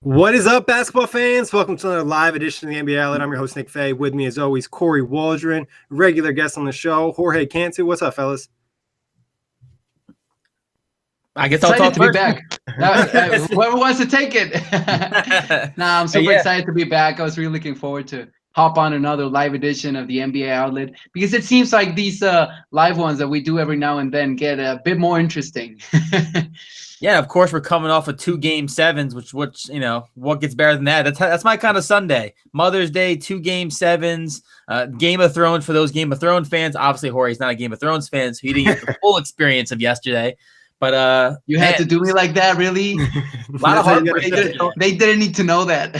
What is up, basketball fans? Welcome to another live edition of the NBA Outlet. I'm your host, Nick Fay. With me, as always, Kory Waldron, regular guest on the show, Jorge Cantu. What's up, fellas? I guess I'll talk to be first. back. Whoever wants to take it. I'm super excited to be back. I was really looking forward to hop on another live edition of the NBA Outlet because it seems like these live ones that we do every now and then get a bit more interesting. Yeah, of course we're coming off of 2 Game 7s, which what gets better than that? That's my kind of Sunday. Mother's Day, 2 Game 7s, Game of Thrones for those Game of Thrones fans. Obviously, Jorge's not a Game of Thrones fan, so he didn't get the full experience of yesterday. But you had to do me like that, really? A lot of heartbreak. They didn't need to know that.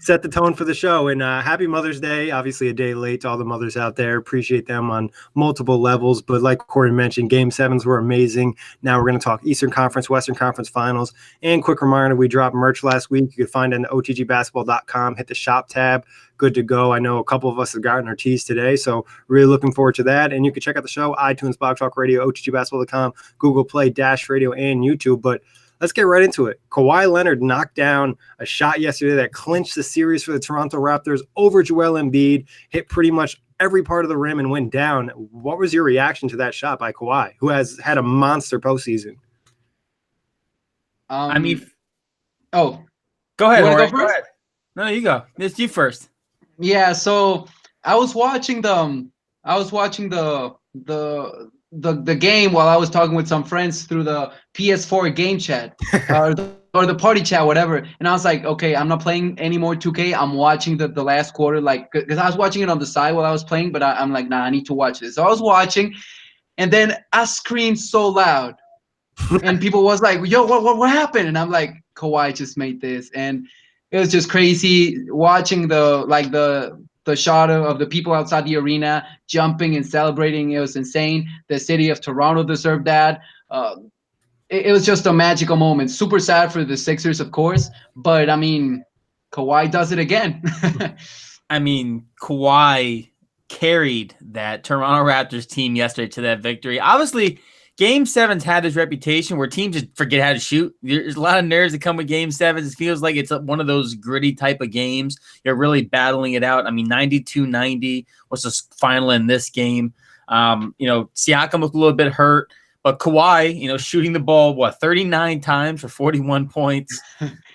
Set the tone for the show. And happy Mother's Day. Obviously, a day late to all the mothers out there. Appreciate them on multiple levels. But like Kory mentioned, Game 7s were amazing. Now we're going to talk Eastern Conference, Western Conference Finals. And quick reminder, we dropped merch last week. You can find it on otgbasketball.com. Hit the shop tab. Good to go. I know a couple of us have gotten our tees today, so really looking forward to that. And you can check out the show, iTunes, Blog Talk Radio, otgbasketball.com, Google Play, Dash Radio, and YouTube. But let's get right into it. Kawhi Leonard knocked down a shot yesterday that clinched the series for the Toronto Raptors over Joel Embiid, hit pretty much every part of the rim and went down. What was your reaction to that shot by Kawhi, who has had a monster postseason? Go ahead, Jorge. Go ahead. No, you go. It's you first. Yeah, so I was watching the game while I was talking with some friends through the PS4 game chat or the party chat, whatever. And I was like, okay, I'm not playing any more 2K. I'm watching the last quarter, like, because I was watching it on the side while I was playing, but I'm like, nah, I need to watch this. So I was watching, and then I screamed so loud, and people was like, yo, what happened? And I'm like, Kawhi just made this, and it was just crazy watching the shot of the people outside the arena jumping and celebrating. It was insane. The city of Toronto deserved that. It was just a magical moment. Super sad for the Sixers, of course, but I mean, Kawhi does it again. I mean, Kawhi carried that Toronto Raptors team yesterday to that victory. Obviously, Game 7's had this reputation where teams just forget how to shoot. There's a lot of nerves that come with Game 7s. It feels like it's one of those gritty type of games. You're really battling it out. I mean, 92-90 was the final in this game. Siakam looked a little bit hurt, but Kawhi, shooting the ball, 39 times for 41 points.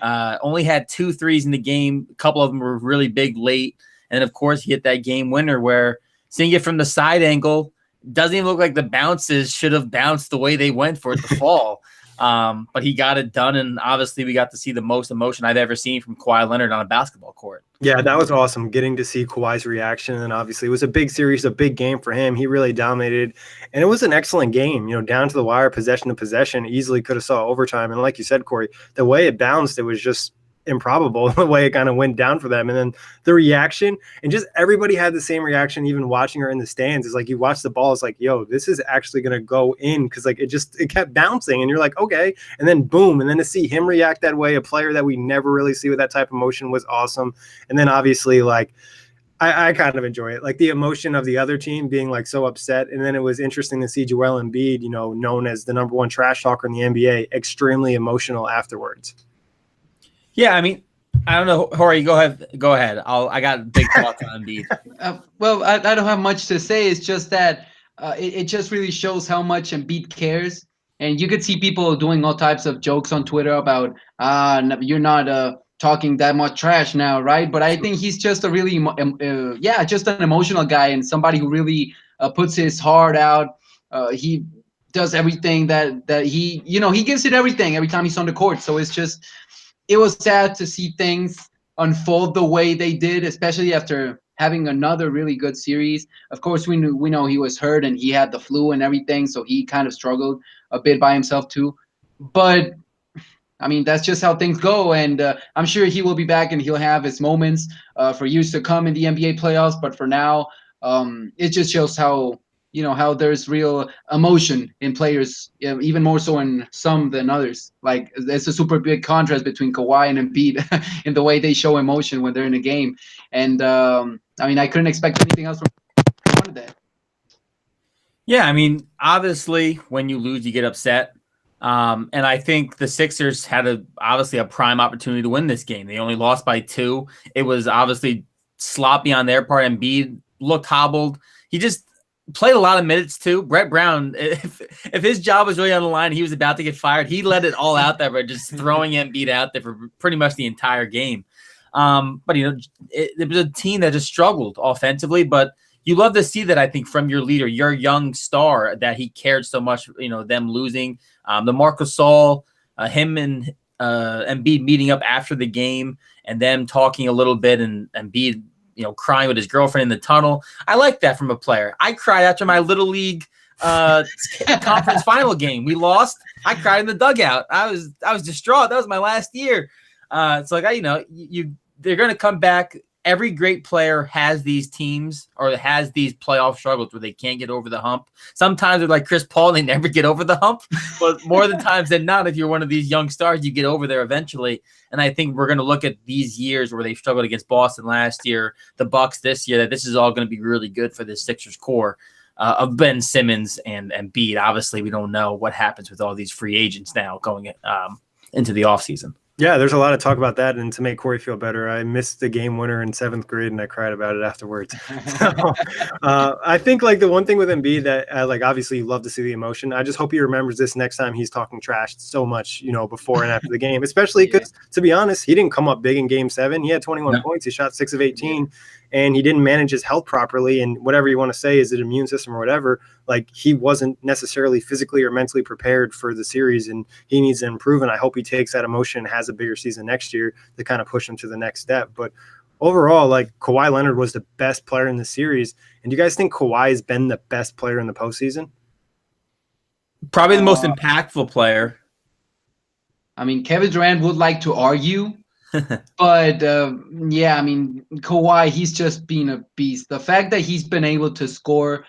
Only had 2 threes in the game. A couple of them were really big late. And, of course, he hit that game winner where seeing it from the side angle, doesn't even look like the bounces should have bounced the way they went for it to fall. But he got it done, and obviously we got to see the most emotion I've ever seen from Kawhi Leonard on a basketball court. Yeah, that was awesome, getting to see Kawhi's reaction. And obviously it was a big series, a big game for him. He really dominated, and it was an excellent game, down to the wire, possession to possession, easily could have saw overtime. And like you said, Kory, the way it bounced, it was just improbable the way it kind of went down for them. And then the reaction, and just everybody had the same reaction, even watching her in the stands. Is like, you watch the ball, it's like, yo, this is actually going to go in, because like it kept bouncing, and you're like, okay, and then boom. And then to see him react that way, a player that we never really see with that type of emotion, was awesome. And then obviously, like, I kind of enjoy it, like the emotion of the other team being like so upset. And then it was interesting to see Joel Embiid, known as the #1 trash talker in the NBA, extremely emotional afterwards. Yeah, I mean, I don't know, Jorge, go ahead. I got big thoughts on Embiid. Well, I don't have much to say. It's just that it just really shows how much Embiid cares. And you could see people doing all types of jokes on Twitter about, you're not talking that much trash now, right? But I think he's just a really, just an emotional guy, and somebody who really puts his heart out. He does everything that he gives it everything every time he's on the court. So it was sad to see things unfold the way they did, especially after having another really good series. Of course, we know he was hurt and he had the flu and everything, so he kind of struggled a bit by himself too. But I mean, that's just how things go, and I'm sure he will be back and he'll have his moments for years to come in the NBA playoffs. But for now, it just shows how there's real emotion in players, even more so in some than others. Like, there's a super big contrast between Kawhi and Embiid in the way they show emotion when they're in a game. And I mean, I couldn't expect anything else from that. Yeah, I mean, obviously, when you lose, you get upset. And I think the Sixers had obviously a prime opportunity to win this game. They only lost by 2. It was obviously sloppy on their part. Embiid looked hobbled. He just played a lot of minutes too. Brett Brown, if his job was really on the line, he was about to get fired. He let it all out there by just throwing Embiid out there for pretty much the entire game. But it was a team that just struggled offensively, but you love to see that, I think, from your leader, your young star, that he cared so much, them losing. The Marcus Gasol, him and Embiid meeting up after the game and them talking a little bit, and Embiid, crying with his girlfriend in the tunnel. I like that from a player. I cried after my Little League conference final game. We lost. I cried in the dugout. I was distraught. That was my last year. It's like, they're going to come back. Every great player has these teams or has these playoff struggles where they can't get over the hump. Sometimes they're like Chris Paul, they never get over the hump. But more than times than not, if you're one of these young stars, you get over there eventually. And I think we're going to look at these years where they struggled against Boston last year, the Bucks this year, that this is all going to be really good for the Sixers core of Ben Simmons and Embiid. Obviously, we don't know what happens with all these free agents now going into the offseason. Yeah, there's a lot of talk about that, and to make Kory feel better, I missed the game winner in 7th grade, and I cried about it afterwards. So, I think the one thing with Embiid that obviously you love to see the emotion. I just hope he remembers this next time he's talking trash so much, before and after the game, especially because, to be honest, he didn't come up big in Game 7. He had 21 points. He shot 6 of 18. And he didn't manage his health properly. And whatever you want to say, is it immune system or whatever, he wasn't necessarily physically or mentally prepared for the series, and he needs to improve. And I hope he takes that emotion and has a bigger season next year to kind of push him to the next step. But overall, Kawhi Leonard was the best player in the series. And do you guys think Kawhi has been the best player in the postseason? Probably the most impactful player. I mean, Kevin Durant would like to argue. But Kawhi, he's just been a beast. The fact that he's been able to score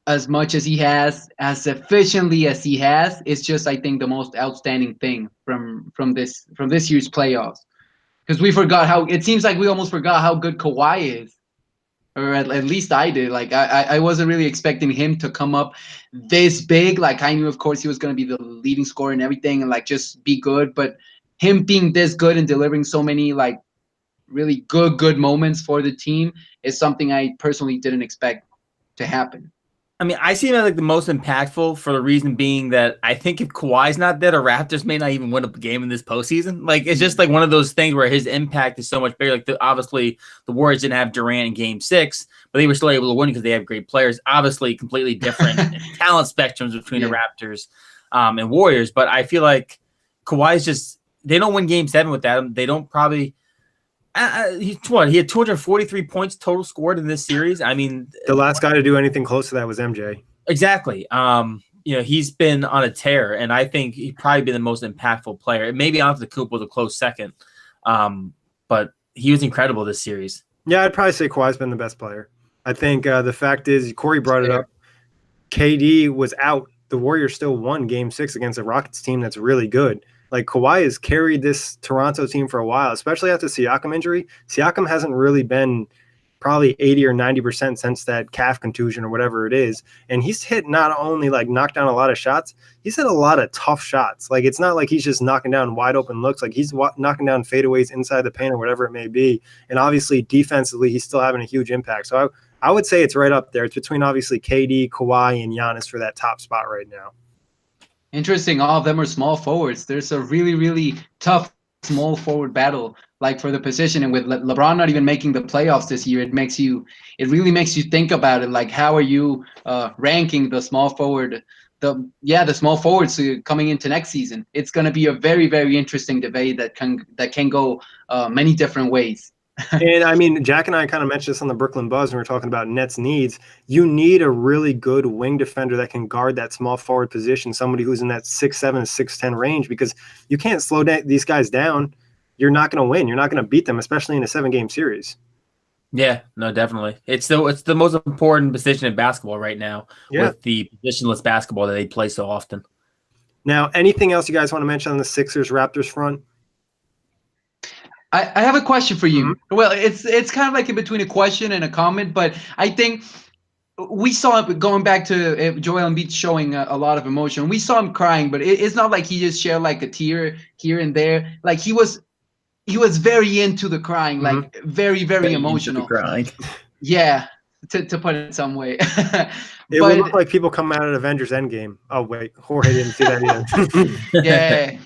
as much as he has, as efficiently as he has, is just, I think, the most outstanding thing from this year's playoffs. Because we almost forgot how good Kawhi is, or at least I did. I wasn't really expecting him to come up this big. I knew, of course, he was going to be the leading scorer and everything, and just be good, but him being this good and delivering so many really good moments for the team is something I personally didn't expect to happen. I mean, I see him as the most impactful for the reason being that I think if Kawhi's not there, the Raptors may not even win a game in this postseason. It's just one of those things where his impact is so much bigger. Obviously, the Warriors didn't have Durant in Game 6, but they were still able to win because they have great players. Obviously, completely different talent spectrums between the Raptors and Warriors. But I feel like Kawhi's just, they don't win Game 7 with that. They don't probably. He had 243 points total scored in this series. I mean, the last guy to do anything close to that was MJ. Exactly. He's been on a tear, and I think he'd probably be the most impactful player. Maybe Antetokounmpo was a close second, but he was incredible this series. Yeah, I'd probably say Kawhi's been the best player. I think the fact is, Kory brought it up. KD was out. The Warriors still won Game 6 against a Rockets team that's really good. Kawhi has carried this Toronto team for a while, especially after Siakam injury. Siakam hasn't really been probably 80 or 90% since that calf contusion or whatever it is. And he's hit not only knocked down a lot of shots, he's hit a lot of tough shots. It's not like he's just knocking down wide open looks. He's knocking down fadeaways inside the paint or whatever it may be. And obviously defensively, he's still having a huge impact. So I would say it's right up there. It's between obviously KD, Kawhi, and Giannis for that top spot right now. Interesting. All of them are small forwards. There's a really, really tough small forward battle, for the position. And with LeBron not even making the playoffs this year, it really makes you think about it. How are you ranking the small forward, the small forwards coming into next season? It's going to be a very, very interesting debate that can go many different ways. And I mean, Jack and I kind of mentioned this on the Brooklyn Buzz when we were talking about Nets needs. You need a really good wing defender that can guard that small forward position, somebody who's in that 6'7", 6'10" range, because you can't slow these guys down. You're not going to win. You're not going to beat them, especially in a 7-game series. Yeah, no, definitely. It's the most important position in basketball right now with the positionless basketball that they play so often. Now, anything else you guys want to mention on the Sixers-Raptors front? I have a question for you. Mm-hmm. Well, it's kind of in between a question and a comment, but I think we saw him going back to Joel Embiid showing a lot of emotion. We saw him crying, but it's not like he just shared like a tear here and there. Like he was very into the crying, like very, very emotional. Crying. Yeah, to put it some way. It would But look like people come out of Avengers Endgame. Oh wait, Jorge didn't see that either. yeah,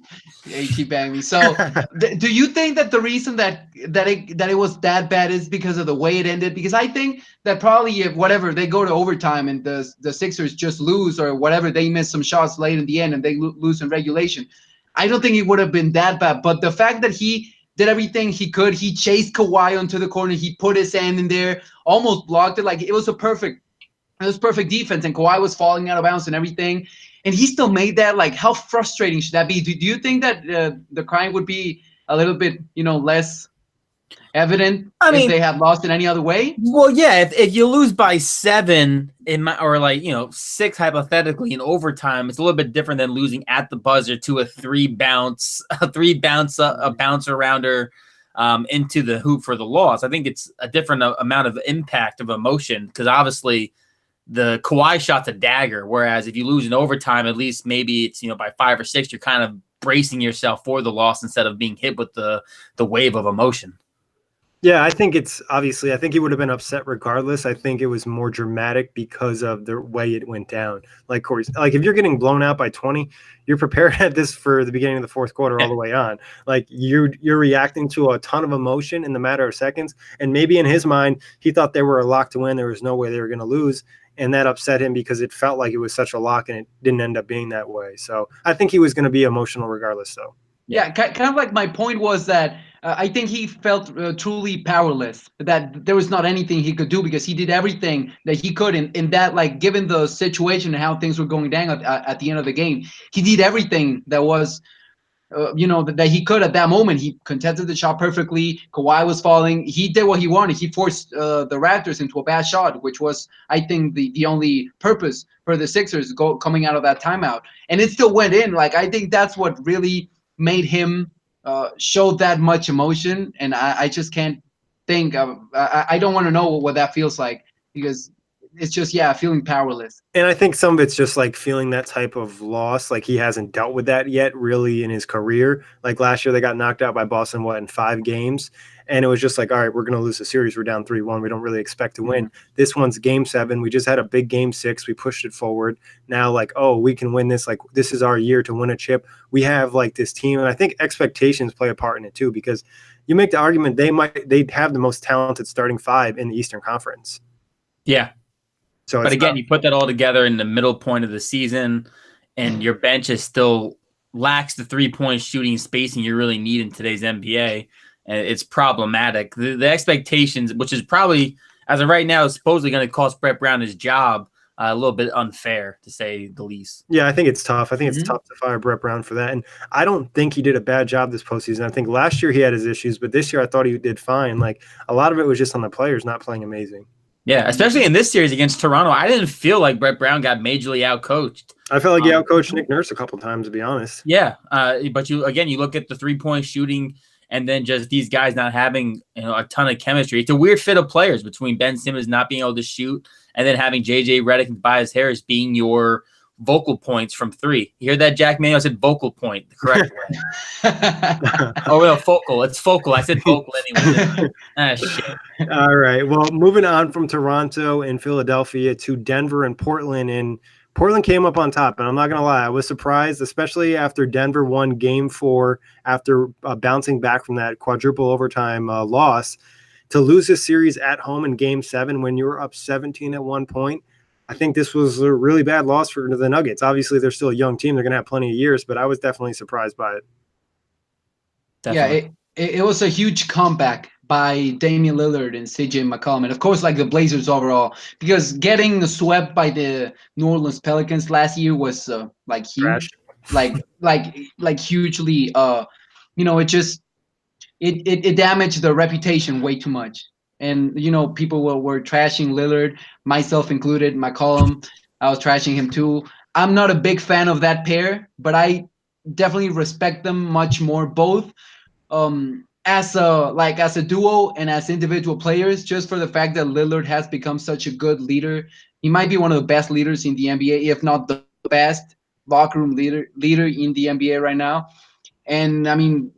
you keep banging me. So, do you think that the reason that it was that bad is because of the way it ended? Because I think that probably if whatever they go to overtime and the Sixers just lose or whatever, they miss some shots late in the end and they lose in regulation, I don't think it would have been that bad. But the fact that he did everything he could, he chased Kawhi onto the corner, he put his hand in there, almost blocked it, like it was perfect defense, and Kawhi was falling out of bounds and everything, and he still made that. Like, how frustrating should that be? Do you think that the crime would be a little bit, less evident if they had lost in any other way? Well, yeah, if you lose by 7 or 6 hypothetically in overtime, it's a little bit different than losing at the buzzer to a bounce arounder into the hoop for the loss. I think it's a different amount of impact of emotion because obviously the Kawhi shot's a dagger, whereas if you lose in overtime, at least maybe it's by 5 or 6, you're kind of bracing yourself for the loss instead of being hit with the wave of emotion. Yeah, I think I think he would have been upset regardless. I think it was more dramatic because of the way it went down. Like Kory's, like if you're getting blown out by 20, you're prepared at this for the beginning of the fourth quarter all the way on. Like you're reacting to a ton of emotion in the matter of seconds. And maybe in his mind, he thought they were a lock to win. There was no way they were going to lose. And that upset him because it felt like it was such a lock and it didn't end up being that way. So I think he was going to be emotional regardless, though. Yeah, kind of like my point was that I think he felt truly powerless, that there was not anything he could do because he did everything that he could in that, like, given the situation and how things were going down at the end of the game, he did everything that was, that he could at that moment. He contested the shot perfectly. Kawhi was falling. He did what he wanted. He forced the Raptors into a bad shot, which was, I think, the only purpose for the Sixers coming out of that timeout. And it still went in. Like, I think that's what really made him show that much emotion, and I just can't think of. I don't want to know what that feels like because it's just feeling powerless. And I think some of it's just like feeling that type of loss, like he hasn't dealt with that yet really in his career. Like last year they got knocked out by Boston in 5 games, and it was just like, all right, we're going to lose the series. We're down 3-1. We don't really expect to win. This one's game 7. We just had a big game 6. We pushed it forward. Now, like, oh, we can win this. Like, this is our year to win a chip. We have like this team. And I think expectations play a part in it too, because you make the argument they'd have the most talented starting 5 in the Eastern Conference. Yeah. So but again, you put that all together in the middle point of the season and your bench is still lacks the 3-point shooting spacing you really need in today's NBA. It's problematic. The expectations, which is probably, as of right now, is supposedly going to cost Brett Brown his job, a little bit unfair, to say the least. Yeah, I think it's tough. I think it's tough to fire Brett Brown for that. And I don't think he did a bad job this postseason. I think last year he had his issues, but this year I thought he did fine. Like, a lot of it was just on the players not playing amazing. Yeah, especially in this series against Toronto. I didn't feel like Brett Brown got majorly outcoached. I felt like he outcoached Nick Nurse a couple of times, to be honest. Yeah, but you look at the 3-point shooting and then just these guys not having a ton of chemistry. It's a weird fit of players between Ben Simmons not being able to shoot and then having J.J. Redick and Tobias Harris being your vocal points from 3. You hear that, Jack Manuel? I said vocal point the correct way. Oh, no, focal. It's focal. I said vocal anyway. Shit. All right. Well, moving on from Toronto and Philadelphia to Denver and Portland. And Portland came up on top. And I'm not going to lie, I was surprised, especially after Denver won Game 4 after bouncing back from that quadruple overtime loss. To lose this series at home in Game 7 when you were up 17 at one point, I think this was a really bad loss for the Nuggets. Obviously, they're still a young team. They're going to have plenty of years, but I was definitely surprised by it. Definitely. Yeah, it was a huge comeback by Damian Lillard and CJ McCollum. And, of course, like the Blazers overall, because getting swept by the New Orleans Pelicans last year was like huge. Like hugely, it damaged the reputation way too much. And, people were trashing Lillard, myself included, McCollum. I was trashing him too. I'm not a big fan of that pair, but I definitely respect them much more. Both as a duo and as individual players, just for the fact that Lillard has become such a good leader. He might be one of the best leaders in the NBA, if not the best locker room leader in the NBA right now. And I mean,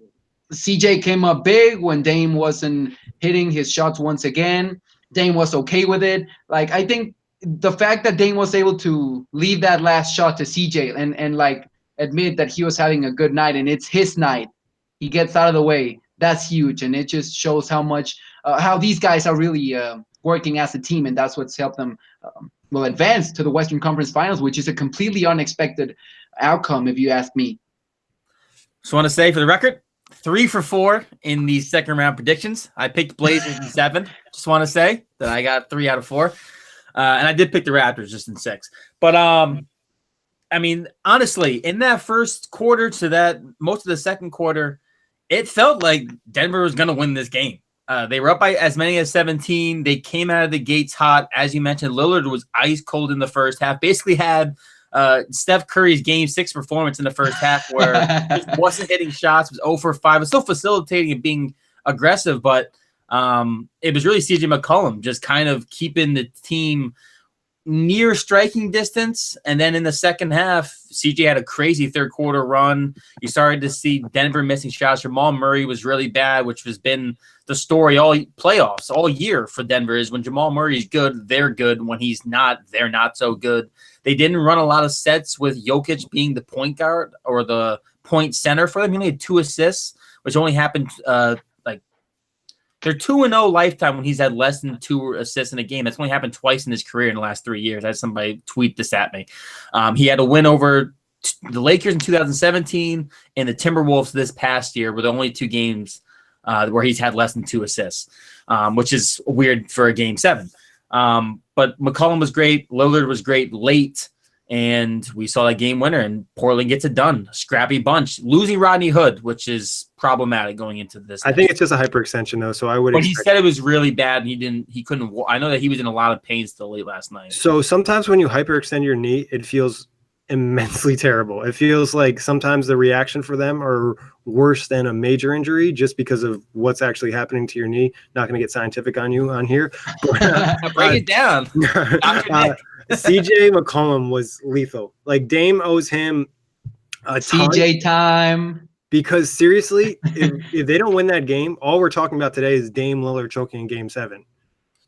CJ came up big when Dame wasn't hitting his shots once again. Dame was okay with it. Like, I think the fact that Dame was able to leave that last shot to CJ and like admit that he was having a good night and it's his night, he gets out of the way. That's huge, and it just shows how much how these guys are really working as a team, and that's what's helped them advance to the Western Conference Finals, which is a completely unexpected outcome, if you ask me. Just want to say for the record, 3 for 4 in the second round predictions. I picked Blazers in 7. Just want to say that I got 3 out of 4. And I did pick the Raptors just in 6. But, I mean, honestly, in that first quarter to that most of the second quarter, it felt like Denver was going to win this game. They were up by as many as 17. They came out of the gates hot. As you mentioned, Lillard was ice cold in the first half. Basically had Steph Curry's Game 6 performance in the first half where he wasn't hitting shots, was 0 for 5. Was still facilitating and being aggressive, but it was really CJ McCollum just kind of keeping the team near striking distance. And then in the second half, CJ had a crazy third quarter run. You started to see Denver missing shots. Jamal Murray was really bad, which has been the story all playoffs, all year for Denver, is when Jamal Murray's good, they're good. When he's not, they're not so good. They didn't run a lot of sets with Jokic being the point guard or the point center for them. He only had 2 assists, which only happened they're 2-0 lifetime when he's had less than 2 assists in a game. That's only happened twice in his career in the last 3 years. I had somebody tweet this at me. He had a win over the Lakers in 2017 and the Timberwolves this past year were the only 2 games where he's had less than 2 assists, which is weird for a Game 7. But McCollum was great. Lillard was great late. And we saw that game winner, and Portland gets it done. Scrappy bunch. Losing Rodney Hood, which is problematic going into this. I think it's just a hyperextension, though, so I would But he said it was really bad, and he couldn't. I know that he was in a lot of pain still late last night. So sometimes when you hyperextend your knee, it feels immensely terrible. It feels like sometimes the reaction for them are worse than a major injury just because of what's actually happening to your knee. Not going to get scientific on you on here. Break it down. CJ McCollum was lethal. Like, Dame owes him a ton. CJ time. Because seriously, if they don't win that game, all we're talking about today is Dame Lillard choking in Game 7.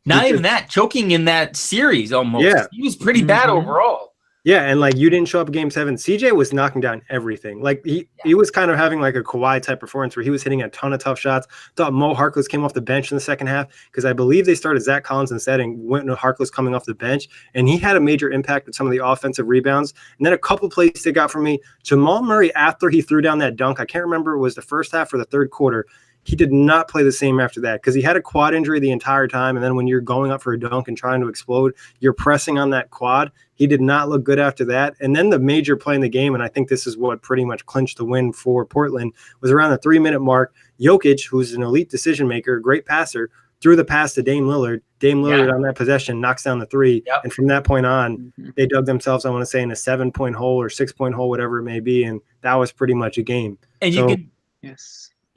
Not even that, choking in that series almost. Yeah. He was pretty bad overall. Yeah, and like, you didn't show up Game 7. CJ was knocking down everything. Like, he was kind of having like a Kawhi type performance where he was hitting a ton of tough shots. Thought Mo Harkless came off the bench in the second half because I believe they started Zach Collins instead and went to Harkless coming off the bench, and he had a major impact with some of the offensive rebounds. And then a couple plays they got from me. Jamal Murray, after he threw down that dunk, I can't remember if it was the first half or the third quarter, he did not play the same after that because he had a quad injury the entire time. And then when you're going up for a dunk and trying to explode, you're pressing on that quad. He did not look good after that. And then the major play in the game, and I think this is what pretty much clinched the win for Portland, was around the 3-minute mark. Jokic, who's an elite decision maker, great passer, threw the pass to Dame Lillard. Dame Lillard on that possession knocks down the 3. Yep. And from that point on, they dug themselves, I want to say, in a 7-point hole or 6-point hole, whatever it may be. And that was pretty much a game. And so,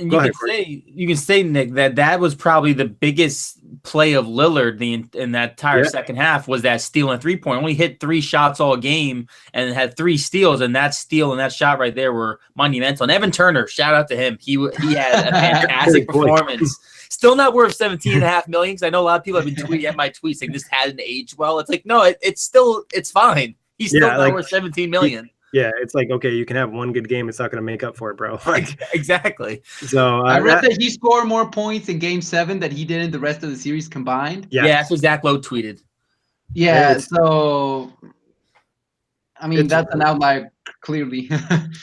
you can say, Nick, that was probably the biggest play of Lillard in that entire second half was that steal and 3-point. Only hit 3 shots all game and had 3 steals, and that steal and that shot right there were monumental. And Evan Turner, shout out to him. He had a fantastic performance. Still not worth $17.5 million because I know a lot of people have been tweeting at my tweets saying this hadn't aged well. It's like, no, it's fine. He's still not worth $17 million. Yeah, it's like, okay, you can have one good game. It's not going to make up for it, bro. Like, exactly. So I read that he scored more points in Game 7 than he did in the rest of the series combined. Yeah, that's what Zach Lowe tweeted. Yeah, so I mean that's an outlier clearly.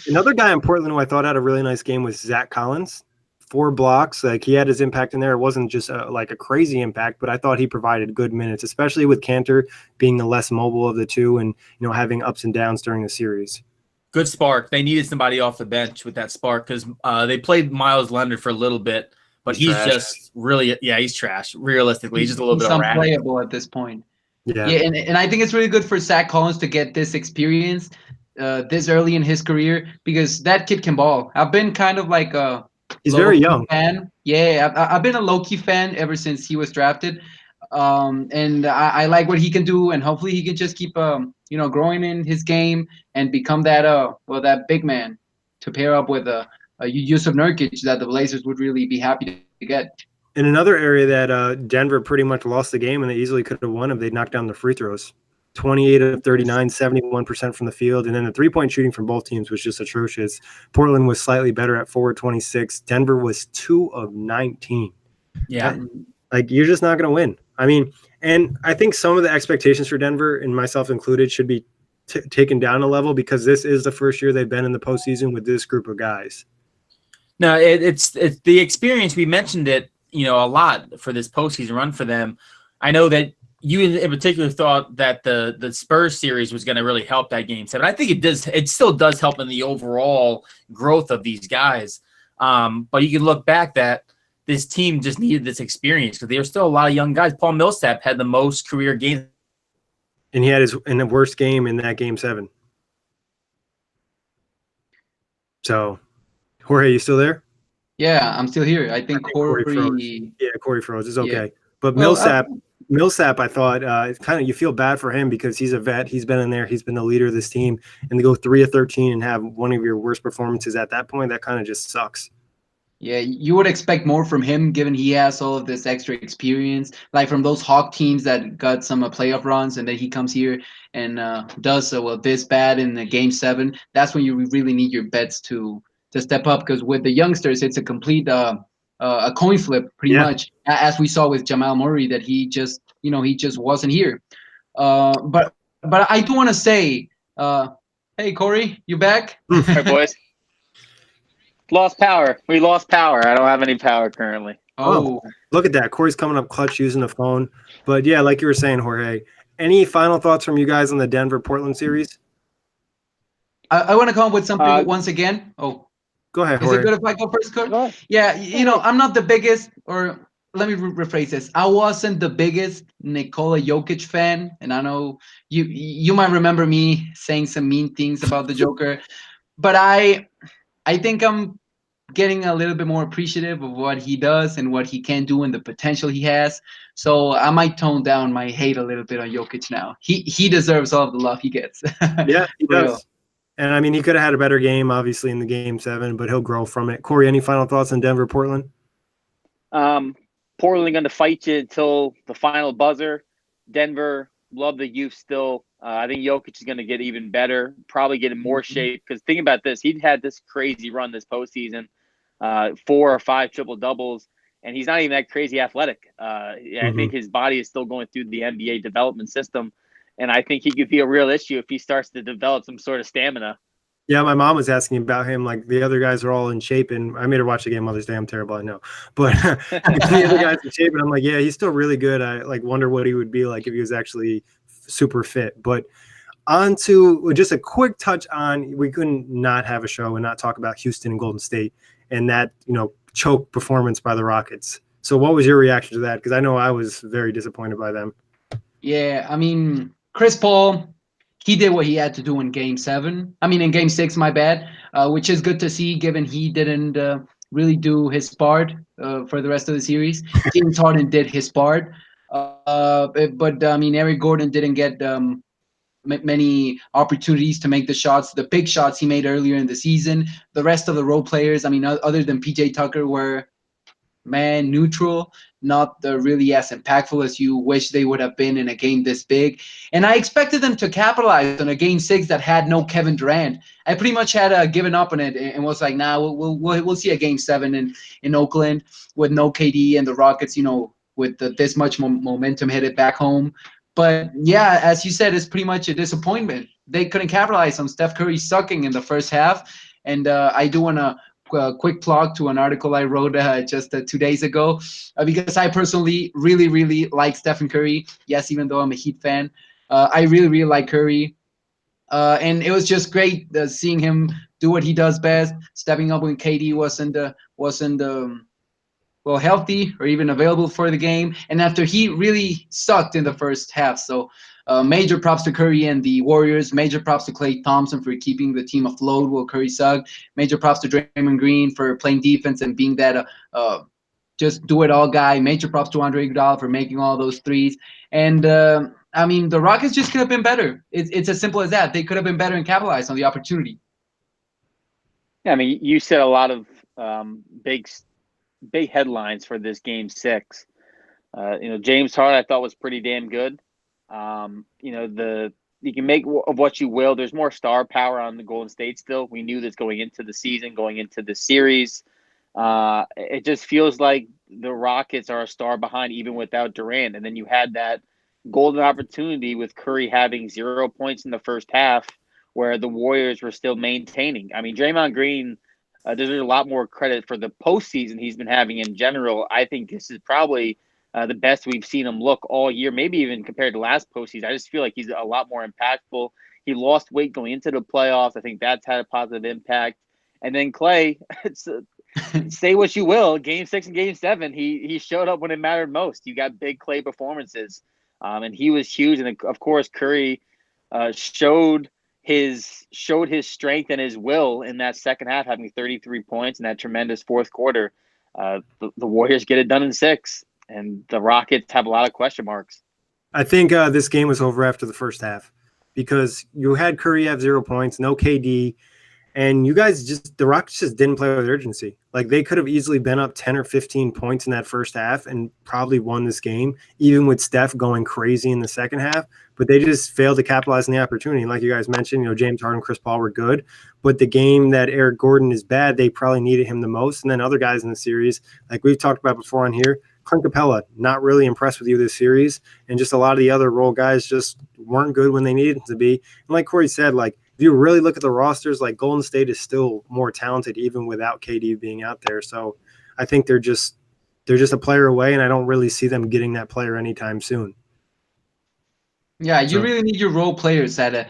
Another guy in Portland who I thought had a really nice game was Zach Collins. 4 blocks. Like, he had his impact in there. It wasn't just like a crazy impact, but I thought he provided good minutes, especially with Cantor being the less mobile of the two and, having ups and downs during the series. Good spark. They needed somebody off the bench with that spark because they played Miles Leonard for a little bit, but he's just really, he's trash. Realistically, he's just a little bit unplayable at this point. Yeah, and I think it's really good for Zach Collins to get this experience this early in his career because that kid can ball. I've been kind of like He's very young. fan. Yeah, I've been a low-key fan ever since he was drafted. And I like what he can do, and hopefully he can just keep growing in his game and become that that big man to pair up with Yusuf Nurkic that the Blazers would really be happy to get. In another area that Denver pretty much lost the game and they easily could have won if they knocked down the free throws. 28 of 39, 71% from the field. And then the three-point shooting from both teams was just atrocious. Portland was slightly better at 4 of 26. Denver was 2 of 19. Yeah. Like, you're just not going to win. I mean, and I think some of the expectations for Denver, and myself included, should be taken down a level because this is the first year they've been in the postseason with this group of guys. No, it's the experience. We mentioned it, a lot for this postseason run for them. I know that you in particular thought that the Spurs series was going to really help that game 7. I think it does. It still does help in the overall growth of these guys. But you can look back that this team just needed this experience because there were still a lot of young guys. Paul Millsap had the most career games. And he had in the worst game in that game 7. So, Jorge, you still there? Yeah, I'm still here. I think Kory froze. Yeah, Kory froze. It's okay. Yeah. But Millsap, I thought it's kind of, you feel bad for him because he's a vet. He's been in there. He's been the leader of this team. And to go 3 of 13 and have one of your worst performances at that point, that kind of just sucks. Yeah, you would expect more from him given he has all of this extra experience, like from those Hawk teams that got some playoff runs, and then he comes here and does this bad in the game 7. That's when you really need your bets to step up, because with the youngsters, it's a complete a coin flip pretty much, as we saw with Jamal Murray, that he just wasn't here. But I do want to say, hey Kory, you back? Hey boys. Lost power. We lost power. I don't have any power currently. Oh, look at that. Kory's coming up clutch using the phone. But yeah, like you were saying, Jorge, any final thoughts from you guys on the Denver-Portland series? I want to come up with something once again. Oh, go ahead, Jorge. Is it good if I go first, Kory? Yeah, I'm not the biggest, or let me rephrase this. I wasn't the biggest Nikola Jokic fan, and I know you might remember me saying some mean things about the Joker, but I think I'm getting a little bit more appreciative of what he does and what he can do and the potential he has. So I might tone down my hate a little bit on Jokic now. He deserves all of the love he gets. Yeah, he does. And I mean, he could have had a better game, obviously, in the game 7, but he'll grow from it. Kory, any final thoughts on Denver, Portland? Portland going to fight you until the final buzzer. Denver, love the youth still. I think Jokic is going to get even better, probably get in more shape. Because think about this. He'd had this crazy run this postseason, 4 or 5 triple-doubles, and he's not even that crazy athletic. I think his body is still going through the NBA development system, and I think he could be a real issue if he starts to develop some sort of stamina. Yeah, my mom was asking about him. Like, the other guys are all in shape, and I made her watch the game Mother's Day. I'm terrible, I know. But the other guys in shape, and I'm like, yeah, he's still really good. I wonder what he would be like if he was actually super fit. But on to just a quick touch on, we couldn't not have a show and not talk about Houston and Golden State and that, choke performance by the Rockets. So what was your reaction to that? Because I know I was very disappointed by them. Yeah, I mean, Chris Paul, he did what he had to do in game 7. I mean, in game 6, my bad, which is good to see given he didn't really do his part for the rest of the series. James Harden did his part. But I mean, Eric Gordon didn't get many opportunities to make the shots, the big shots he made earlier in the season. The rest of the role players, I mean, other than PJ Tucker, were neutral, not really as impactful as you wish they would have been in a game this big. And I expected them to capitalize on a game 6 that had no Kevin Durant. I pretty much had given up on it and was like, nah, we'll see a game 7 in Oakland with no KD and the Rockets, with this much momentum headed back home. But yeah, as you said, it's pretty much a disappointment. They couldn't capitalize on Steph Curry sucking in the first half. And I do want to quick plug to an article I wrote just 2 days ago, because I personally really, really like Stephen Curry. Yes, even though I'm a Heat fan, I really, really like Curry. And it was just great seeing him do what he does best. Stepping up when KD wasn't well, healthy or even available for the game, and after he really sucked in the first half. So major props to Curry and the Warriors. Major props to Klay Thompson for keeping the team afloat while Curry sucked. Major props to Draymond Green for playing defense and being that just do it all guy. Major props to Andre Iguodala for making all those threes. And I mean, the Rockets just could have been better. It's as simple as that. They could have been better and capitalized on the opportunity. Yeah, I mean, you said a lot of big headlines for this game 6. James Harden I thought was pretty damn good. You can make of what you will. There's more star power on the Golden State still. We knew this going into the season, going into the series. It just feels like the Rockets are a star behind even without Durant. And then you had that golden opportunity with Curry having 0 points in the first half where the Warriors were still maintaining. I mean, Draymond Green deserves a lot more credit for the postseason he's been having in general. I think this is probably the best we've seen him look all year, maybe even compared to last postseason. I just feel like he's a lot more impactful. He lost weight going into the playoffs. I think that's had a positive impact. And then Klay, say what you will, Game 6 and Game 7, he showed up when it mattered most. You got big Klay performances, and he was huge. And of course, Curry showed his strength and his will in that second half, having 33 points in that tremendous fourth quarter. The Warriors get it done in 6, and the Rockets have a lot of question marks. I think this game was over after the first half because you had Curry have 0 points, no KD, and the Rockets just didn't play with urgency. Like they could have easily been up 10 or 15 points in that first half and probably won this game, even with Steph going crazy in the second half. But they just failed to capitalize on the opportunity. And like you guys mentioned, James Harden, Chris Paul were good. But the game that Eric Gordon is bad, they probably needed him the most. And then other guys in the series, like we've talked about before on here, Clint Capella, not really impressed with you this series. And just a lot of the other role guys just weren't good when they needed to be. And like Kory said, like, if you really look at the rosters, like Golden State is still more talented even without KD being out there. So I think they're just a player away, and I don't really see them getting that player anytime soon. Yeah, you really need your role players at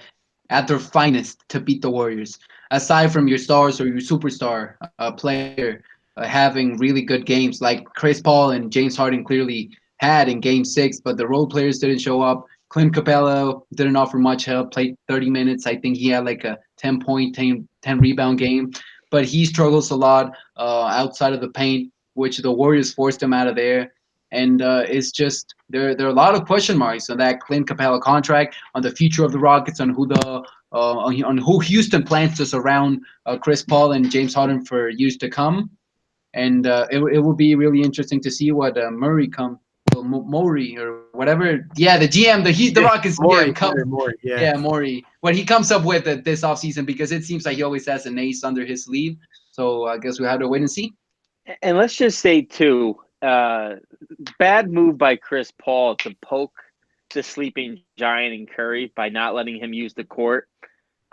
their finest to beat the Warriors. Aside from your stars or your superstar player having really good games, like Chris Paul and James Harden clearly had in Game 6, but the role players didn't show up. Clint Capella didn't offer much help, played 30 minutes. I think he had like a 10-point, 10 rebound game, but he struggles a lot outside of the paint, which the Warriors forced him out of there. And it's just there are a lot of question marks on that Clint Capella contract, on the future of the Rockets, on who Houston plans to surround Chris Paul and James Harden for years to come. And it will be really interesting to see what Murray or whatever. Yeah, the GM, the Rockets GM. Morey. What he comes up with this offseason, because it seems like he always has an ace under his sleeve. So I guess we have to wait and see. And let's just say, too, bad move by Chris Paul to poke the sleeping giant in Curry by not letting him use the court.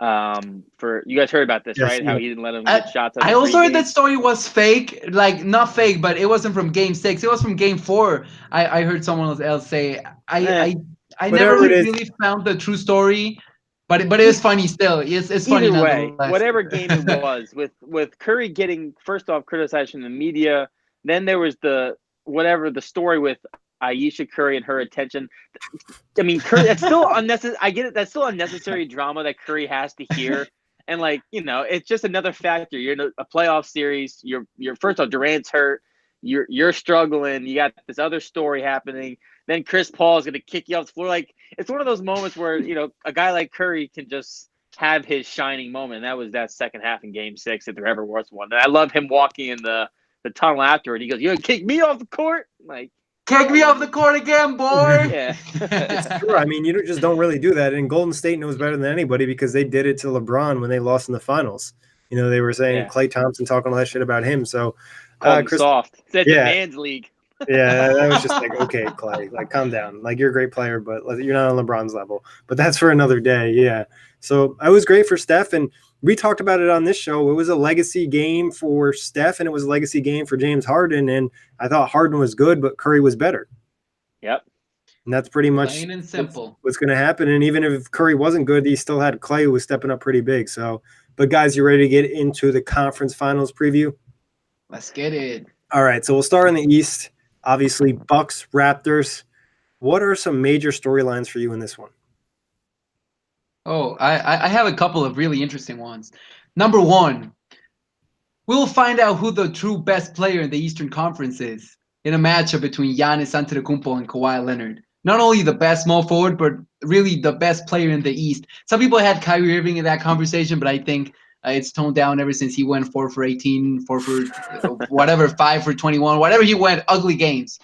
You guys heard about this, yes, right? How he didn't let him get shots. I also heard that story was fake, like not fake, but it wasn't from Game 6. It was from Game 4. I heard someone else say. I never really found the true story, but it is funny still. It's funny. Either way, whatever game it was, with Curry getting first off criticized from the media, then there was the story with Ayesha Curry and her attention. I mean, Curry, that's still unnecessary. I get it. That's still unnecessary drama that Curry has to hear. And it's just another factor. You're in a playoff series. You're first off, Durant's hurt. You're struggling. You got this other story happening. Then Chris Paul is going to kick you off the floor. Like, it's one of those moments where, a guy like Curry can just have his shining moment. And that was that second half in Game 6, if there ever was one. And I love him walking in the tunnel afterward. He goes, "You gonna kick me off the court?" Like, kick me off the court again, boy. Yeah. It's true. I mean, you just don't really do that. And Golden State knows better than anybody because they did it to LeBron when they lost in the finals. They were saying Klay Thompson talking all that shit about him. So Chris, soft. It's a man's league. Yeah, that was just like, okay, Klay, like calm down. Like, you're a great player, but you're not on LeBron's level. But that's for another day. Yeah. So I was great for Steph, and we talked about it on this show. It was a legacy game for Steph, and it was a legacy game for James Harden. And I thought Harden was good, but Curry was better. Yep. And that's pretty much plain and simple what's going to happen. And even if Curry wasn't good, he still had Klay, who was stepping up pretty big. So, but guys, you ready to get into the conference finals preview? Let's get it. All right, so we'll start in the East. Obviously, Bucks, Raptors. What are some major storylines for you in this one? Oh, I have a couple of really interesting ones. Number one, we'll find out who the true best player in the Eastern Conference is in a matchup between Giannis Antetokounmpo and Kawhi Leonard. Not only the best small forward, but really the best player in the East. Some people had Kyrie Irving in that conversation, but I think it's toned down ever since he went 4 for 18, 4 for whatever, 5 for 21, whatever he went, ugly games.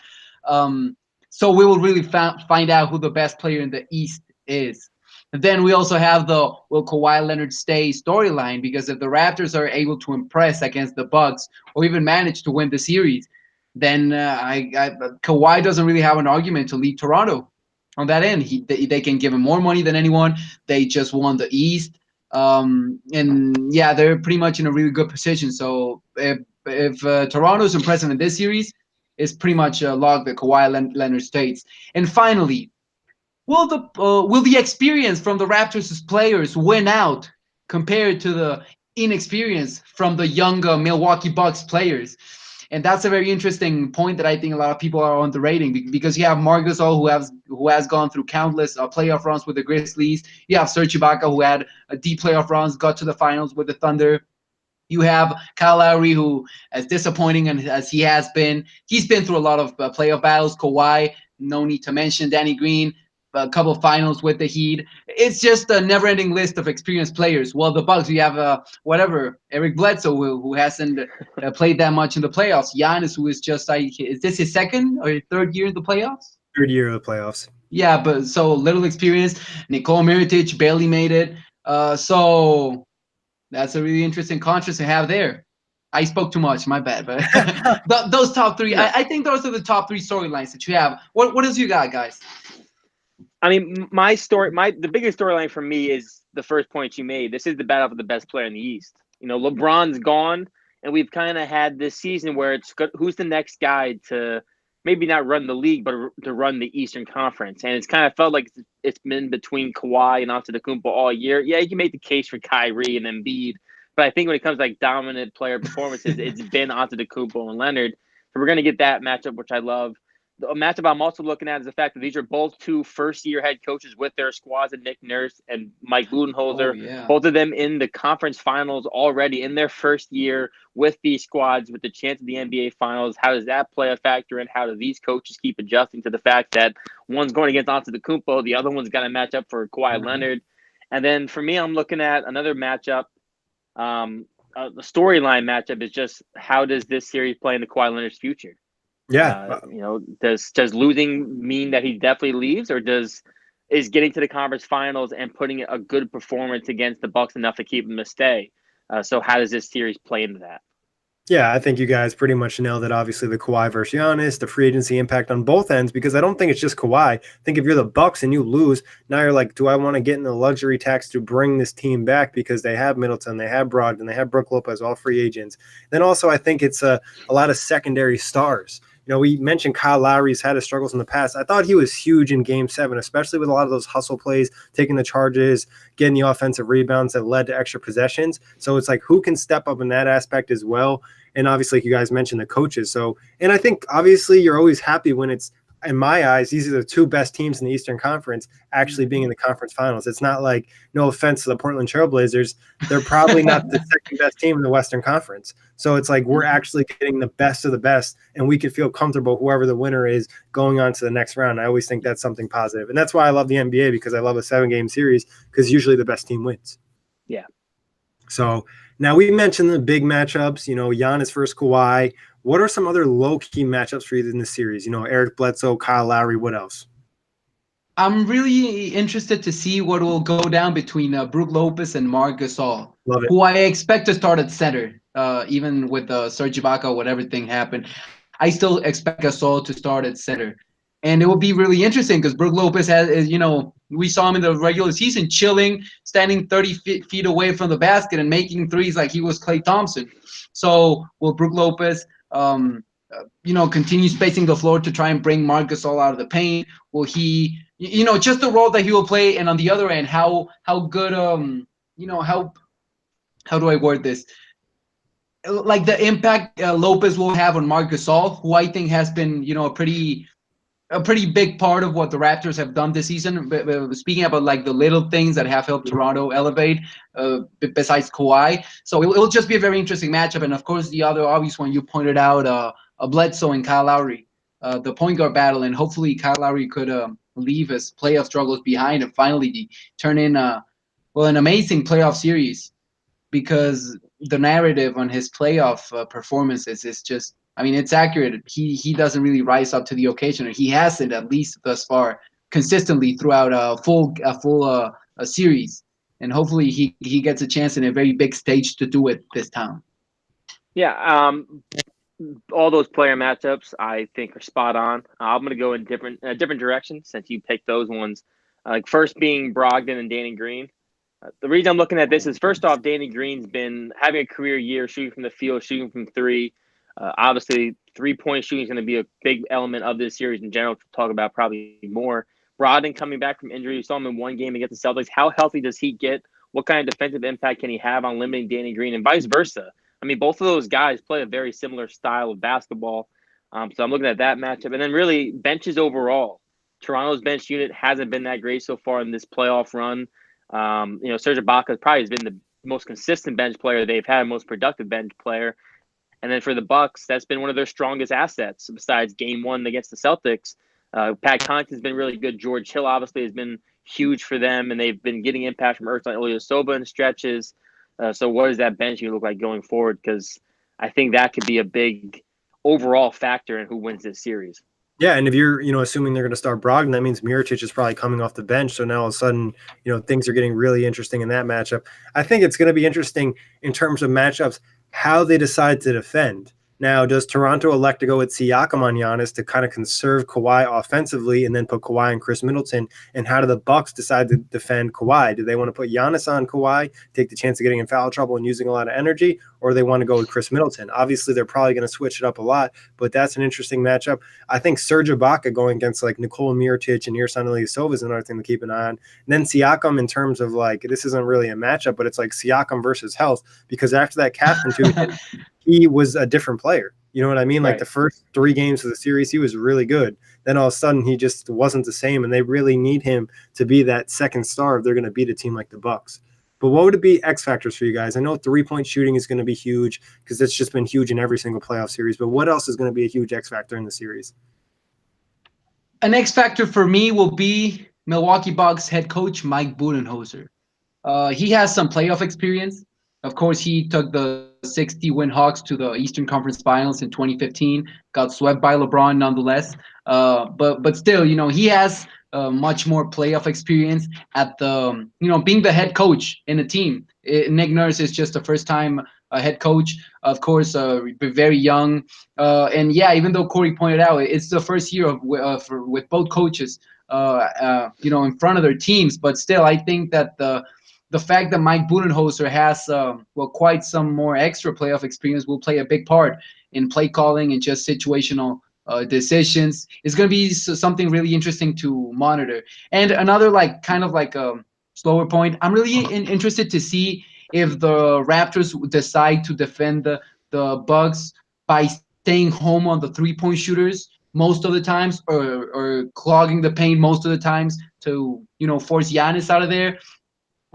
So we will really find out who the best player in the East is. And then we also have the will Kawhi Leonard stay storyline, because if the Raptors are able to impress against the Bucks or even manage to win the series, then Kawhi doesn't really have an argument to lead Toronto on that end. They can give him more money than anyone. They just won the East. And yeah, they're pretty much in a really good position. So if Toronto's impressive in this series, it's pretty much a log that Kawhi Leonard stays. And finally, will the experience from the Raptors' players win out compared to the inexperience from the younger Milwaukee Bucks players? And that's a very interesting point that I think a lot of people are underrating, because you have Marc Gasol, who has gone through countless playoff runs with the Grizzlies. You have Serge Ibaka, who had a deep playoff runs, got to the finals with the Thunder. You have Kyle Lowry, who, as disappointing as he has been, he's been through a lot of playoff battles. Kawhi, no need to mention. Danny Green, a couple of finals with the Heat. It's just a never-ending list of experienced players. Well, the Bucks, we have Eric Bledsoe, who hasn't played that much in the playoffs. Giannis, who is just is this his second or third year in the playoffs? Third year of the playoffs. Yeah, but so little experience. Nikola Mirotic barely made it. So that's a really interesting contrast to have there. I spoke too much, my bad. But those top three, I think those are the top three storylines that you have. What else you got, guys? I mean, the biggest storyline for me is the first point you made. This is the battle for the best player in the East. You know, LeBron's gone, and we've kind of had this season where it's who's the next guy to maybe not run the league, but to run the Eastern Conference. And it's kind of felt like it's been between Kawhi and Antetokounmpo all year. Yeah, you can make the case for Kyrie and Embiid, but I think when it comes to like dominant player performances, it's been Antetokounmpo and Leonard. So we're going to get that matchup, which I love. The matchup I'm also looking at is the fact that these are both two first-year head coaches with their squads, and Nick Nurse and Mike Budenholzer. Oh, yeah. Both of them in the conference finals already in their first year with these squads, with the chance of the NBA finals. How does that play a factor in? How do these coaches keep adjusting to the fact that one's going against Antetokounmpo, the other one's got to match up for Kawhi Leonard? And then for me, I'm looking at another matchup. The storyline matchup is just how does this series play into Kawhi Leonard's future? Yeah. Does losing mean that he definitely leaves, or is getting to the conference finals and putting a good performance against the Bucks enough to keep him to stay? So how does this series play into that? Yeah, I think you guys pretty much nailed it. Obviously, the Kawhi versus Giannis, the free agency impact on both ends, because I don't think it's just Kawhi. I think if you're the Bucks and you lose, now you're like, do I want to get in the luxury tax to bring this team back, because they have Middleton, they have Brogdon, they have Brook Lopez, all free agents. Then also I think it's a lot of secondary stars. You know, we mentioned Kyle Lowry's had his struggles in the past. I thought he was huge in Game 7, especially with a lot of those hustle plays, taking the charges, getting the offensive rebounds that led to extra possessions. So it's like, who can step up in that aspect as well? And obviously, like you guys mentioned, the coaches. So, and I think obviously you're always happy when it's, in my eyes, these are the two best teams in the Eastern Conference actually being in the conference finals. It's not like, no offense to the Portland Trailblazers, they're probably not the second best team in the Western Conference. So it's like we're actually getting the best of the best, and we can feel comfortable whoever the winner is going on to the next round. I always think that's something positive. And that's why I love the NBA, because I love a 7-game series, because usually the best team wins. Yeah. So now we mentioned the big matchups, you know, Giannis versus Kawhi. What are some other low-key matchups for you in the series? You know, Eric Bledsoe, Kyle Lowry, what else? I'm really interested to see what will go down between Brook Lopez and Marc Gasol, who I expect to start at center, even with Serge Ibaka, whatever thing happened. I still expect Gasol to start at center. And it will be really interesting because Brook Lopez has, we saw him in the regular season chilling, standing 30 feet away from the basket and making threes like he was Klay Thompson. So will Brook Lopez continue spacing the floor to try and bring Marc Gasol out of the paint? Will he, just the role that he will play? And on the other end, how good, how do I word this? like the impact Lopez will have on Marc Gasol, who I think has been, a pretty big part of what the Raptors have done this season. But speaking about like the little things that have helped Toronto elevate, besides Kawhi, so it'll just be a very interesting matchup. And of course, the other obvious one you pointed out, Bledsoe and Kyle Lowry, the point guard battle, and hopefully Kyle Lowry could leave his playoff struggles behind and finally turn in an amazing playoff series, because the narrative on his playoff performances is just, I mean, it's accurate. He doesn't really rise up to the occasion, or he hasn't, at least thus far, consistently throughout a series. And hopefully he gets a chance in a very big stage to do it this time. Yeah, all those player matchups I think are spot on. I'm going to go in different directions since you picked those ones. Like first being Brogdon and Danny Green. The reason I'm looking at this is, first off, Danny Green's been having a career year shooting from the field, shooting from three. Obviously, three-point shooting is going to be a big element of this series in general, which we'll talk about probably more. Brogdon coming back from injury. You saw him in one game against the Celtics. How healthy does he get? What kind of defensive impact can he have on limiting Danny Green, and vice versa? I mean, both of those guys play a very similar style of basketball. So I'm looking at that matchup. And then really benches overall. Toronto's bench unit hasn't been that great so far in this playoff run. Serge Ibaka probably has been the most consistent bench player they've had, most productive bench player. And then for the Bucks, that's been one of their strongest assets besides Game 1 against the Celtics. Pat Connaughton's been really good. George Hill obviously has been huge for them, and they've been getting impact from Ersan Ilyasova in stretches. So what does that bench look like going forward? Because I think that could be a big overall factor in who wins this series. Yeah, and if you're, assuming they're going to start Brogdon, that means Mirotic is probably coming off the bench. So now all of a sudden, things are getting really interesting in that matchup. I think it's going to be interesting in terms of matchups, how they decide to defend. Now, does Toronto elect to go with Siakam on Giannis to kind of conserve Kawhi offensively and then put Kawhi and Chris Middleton? And how do the Bucks decide to defend Kawhi? Do they want to put Giannis on Kawhi, take the chance of getting in foul trouble and using a lot of energy, or do they want to go with Chris Middleton? Obviously, they're probably going to switch it up a lot, but that's an interesting matchup. I think Serge Ibaka going against like Nikola Mirotic and Ersan Ilyasova is another thing to keep an eye on. And then Siakam, in terms of like, this isn't really a matchup, but it's like Siakam versus health, because after that calf contusion, he was a different player. You know what I mean? Like the first 3 games of the series, he was really good. Then all of a sudden, he just wasn't the same, and they really need him to be that second star if they're going to beat a team like the Bucks. But what would it be X factors for you guys? I know 3-point shooting is going to be huge because it's just been huge in every single playoff series. But what else is going to be a huge X factor in the series? An X factor for me will be Milwaukee Bucks head coach Mike Budenholzer. He has some playoff experience. Of course, he took the 60-win Hawks to the Eastern Conference Finals in 2015. Got swept by LeBron nonetheless. But still, he has much more playoff experience at the, being the head coach in a team. Nick Nurse is just a first-time head coach, of course, very young. And yeah, even though Kory pointed out, it's the first year with both coaches, in front of their teams. But still, I think that the fact that Mike Budenholzer has quite some more extra playoff experience will play a big part in play calling and just situational decisions. It's going to be something really interesting to monitor. And another kind of a slower point, I'm really interested to see if the Raptors decide to defend the Bucks by staying home on the 3-point shooters most of the times, or clogging the paint most of the times to force Giannis out of there.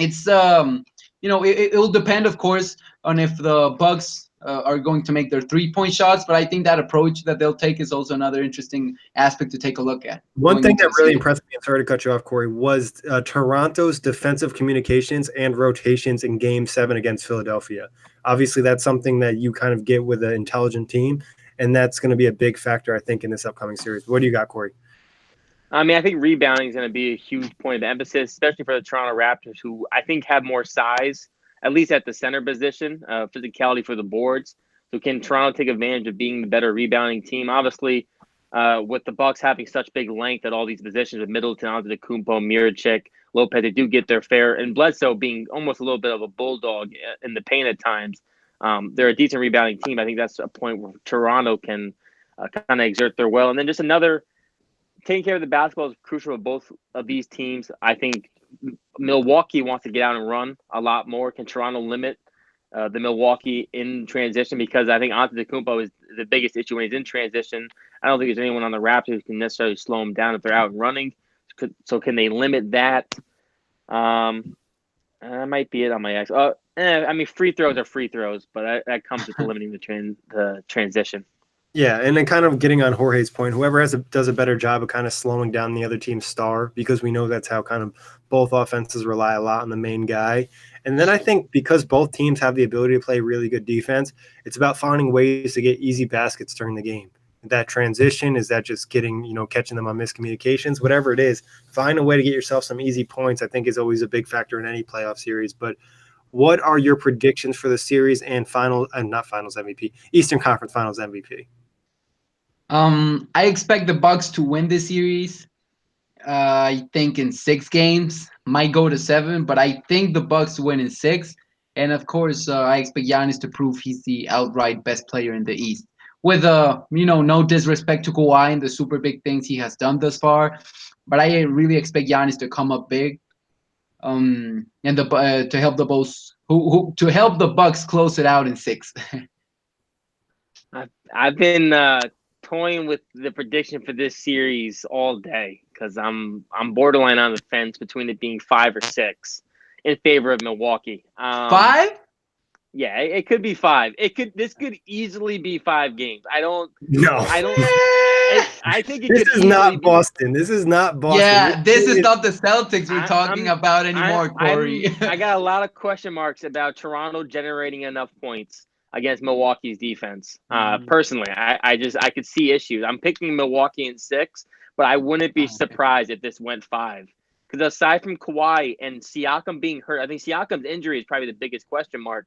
It's it will depend, of course, on if the Bucks are going to make their 3-point shots, but I think that approach that they'll take is also another interesting aspect to take a look at. One thing that really impressed me, and sorry to cut you off, Kory, was Toronto's defensive communications and rotations in Game 7 against Philadelphia. Obviously, that's something that you kind of get with an intelligent team, and that's going to be a big factor, I think, in this upcoming series. What do you got, Kory? I mean, I think rebounding is going to be a huge point of emphasis, especially for the Toronto Raptors, who I think have more size, at least at the center position, physicality for the boards. So can Toronto take advantage of being the better rebounding team? Obviously, with the Bucks having such big length at all these positions with Middleton, Antetokounmpo, Mirotic, Lopez, they do get their fair. And Bledsoe being almost a little bit of a bulldog in the paint at times. They're a decent rebounding team. I think that's a point where Toronto can kind of exert their will. And then just another – taking care of the basketball is crucial for both of these teams. I think Milwaukee wants to get out and run a lot more. Can Toronto limit the Milwaukee in transition, because I think Antetokounmpo is the biggest issue when he's in transition. I don't think there's anyone on the Raptors who can necessarily slow him down if they're out and running. So can they limit that? That might be it on my X. I mean, free throws are free throws, but that comes with limiting the transition. Yeah, and then kind of getting on Jorge's point, whoever does a better job of kind of slowing down the other team's star, because we know that's how kind of both offenses rely a lot on the main guy. And then I think because both teams have the ability to play really good defense, it's about finding ways to get easy baskets during the game. That transition, is that just getting, catching them on miscommunications, whatever it is, find a way to get yourself some easy points, I think is always a big factor in any playoff series. But what are your predictions for the series and not finals MVP, Eastern Conference Finals MVP? I expect the Bucks to win this series. I think in 6 games, might go to 7, but I think the Bucks win in 6. And of course, I expect Giannis to prove he's the outright best player in the East. With no disrespect to Kawhi and the super big things he has done thus far, but I really expect Giannis to come up big, and to help the Bucks close it out in 6. I've been toying with the prediction for this series all day because I'm borderline on the fence between it being 5 or 6 in favor of Milwaukee. 5? Yeah, it could be 5. This could easily be 5 games. I think this is not Boston. This is not Boston. Yeah, this is not the Celtics we're talking about anymore, Kory. I got a lot of question marks about Toronto generating enough points against Milwaukee's defense. Personally, I could see issues. I'm picking Milwaukee in 6, but I wouldn't be surprised if this went 5. Because aside from Kawhi and Siakam being hurt, I think Siakam's injury is probably the biggest question mark.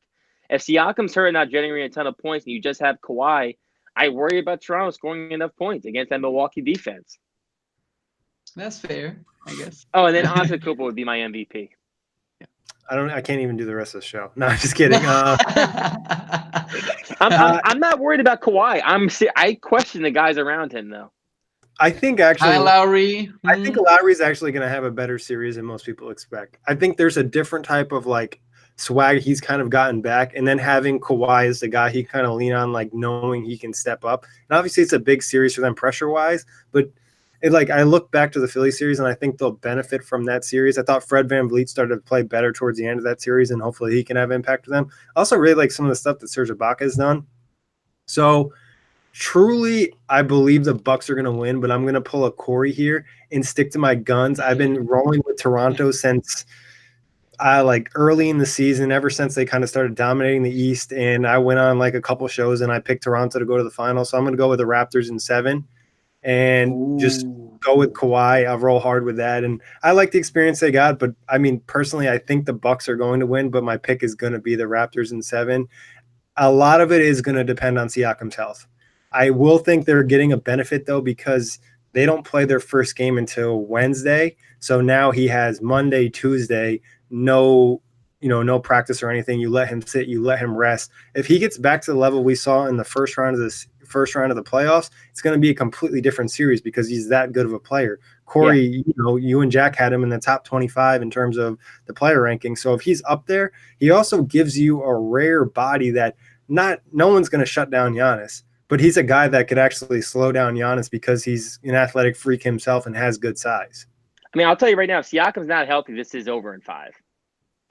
If Siakam's hurt and not generating a ton of points and you just have Kawhi, I worry about Toronto scoring enough points against that Milwaukee defense. That's fair, I guess. Oh, and then Antetokounmpo would be my MVP. I can't even do the rest of the show. No, I'm just kidding. I'm not worried about Kawhi. I question the guys around him though. I think actually Kyle Lowry. I think Lowry's actually going to have a better series than most people expect. I think there's a different type of swag he's kind of gotten back, and then having Kawhi as the guy he kind of lean on, knowing he can step up. And obviously it's a big series for them pressure wise, but I look back to the Philly series and I think they'll benefit from that series. I thought Fred VanVleet started to play better towards the end of that series, and hopefully he can have impact with them. I also really like some of the stuff that Serge Ibaka has done. So truly, I believe the Bucks are going to win, but I'm going to pull a Kory here and stick to my guns. I've been rolling with Toronto since early in the season, ever since they kind of started dominating the East, and I went on a couple shows and I picked Toronto to go to the final. So I'm going to go with the Raptors in 7 and just go with Kawhi. I'll roll hard with that. And I like the experience they got, but I mean, personally, I think the Bucks are going to win, but my pick is going to be the Raptors in 7. A lot of it is going to depend on Siakam's health. I will think they're getting a benefit though, because they don't play their first game until Wednesday. So now he has Monday, Tuesday, no practice or anything. You let him sit, you let him rest. If he gets back to the level we saw in the first round of the playoffs, it's going to be a completely different series because he's that good of a player. Kory, you and Jack had him in the top 25 in terms of the player ranking. So if he's up there, he also gives you a rare body that no one's going to shut down Giannis, but he's a guy that could actually slow down Giannis because he's an athletic freak himself and has good size. I mean, I'll tell you right now, if Siakam's not healthy, this is over in 5.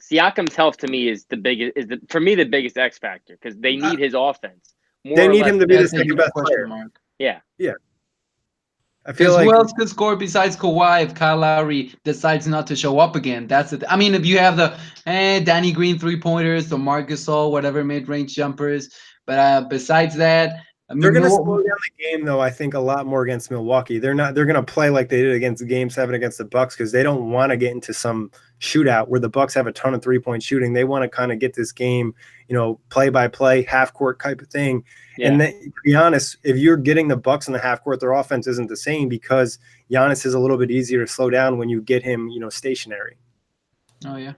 Siakam's health to me is the biggest X factor because they need his offense. They need him to be the second best player. Yeah. I feel who else could score besides Kawhi if Kyle Lowry decides not to show up again? That's it. I mean, if you have the Danny Green 3-pointers, the Marcus Gasol, whatever mid-range jumpers, but besides that, I mean, they're going to slow down the game, though. I think a lot more against Milwaukee. They're going to play like they did against Game 7 against the Bucks because they don't want to get into some shootout where the Bucks have a ton of 3-point shooting. They want to kind of get this game, play by play, half court type of thing. Yeah. And then, to be honest, if you're getting the Bucks in the half court, their offense isn't the same because Giannis is a little bit easier to slow down when you get him, stationary. Oh yeah.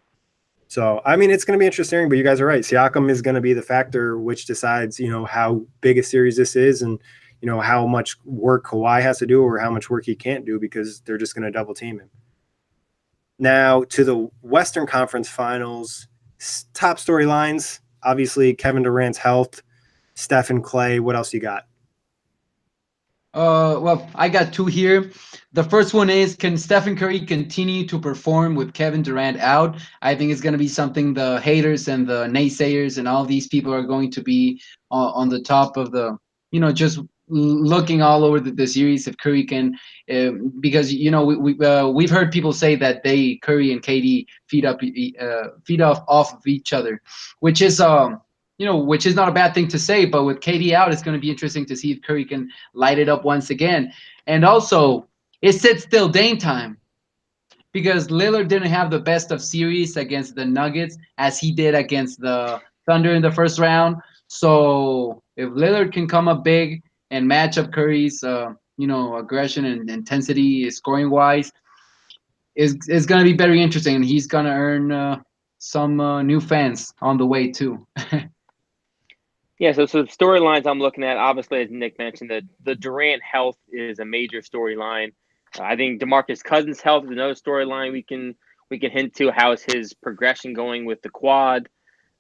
So, I mean, it's going to be interesting, but you guys are right. Siakam is going to be the factor which decides, how big a series this is and, how much work Kawhi has to do or how much work he can't do because they're just going to double team him. Now, to the Western Conference Finals, top storylines, Obviously, Kevin Durant's health, Steph and Clay. What else you got? Well, I got two here. The first one is, can Stephen Curry continue to perform with Kevin Durant out? I think it's going to be something the haters and the naysayers and all these people are going to be on the top of the, just looking all over the series if Curry can, because we've heard people say that Curry and KD feed off of each other, which is which is not a bad thing to say, but with KD out, it's going to be interesting to see if Curry can light it up once again. And also, it sits still Dame time because Lillard didn't have the best of series against the Nuggets as he did against the Thunder in the first round. So if Lillard can come up big and match up Curry's, aggression and intensity scoring wise, is going to be very interesting, and he's going to earn some new fans on the way too. Yeah, so the storylines I'm looking at, obviously, as Nick mentioned, the Durant health is a major storyline. I think DeMarcus Cousins' health is another storyline we can hint to. How is his progression going with the quad?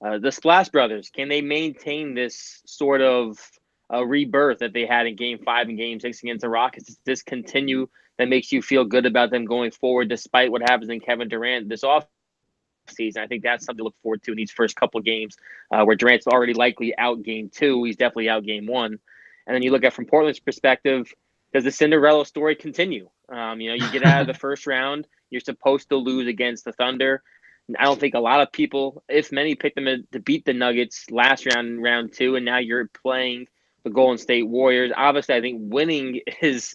The Splash Brothers, can they maintain this sort of rebirth that they had in Game 5 and Game 6 against the Rockets? Does this continue that makes you feel good about them going forward despite what happens in Kevin Durant this offseason? I think that's something to look forward to in these first couple of games where Durant's already likely out Game 2. He's definitely out Game 1. And then you look at from Portland's perspective, does the Cinderella story continue? You get out of the first round, you're supposed to lose against the Thunder. I don't think a lot of people, if many, picked them to beat the Nuggets last round, round 2, and now you're playing the Golden State Warriors. Obviously, I think winning is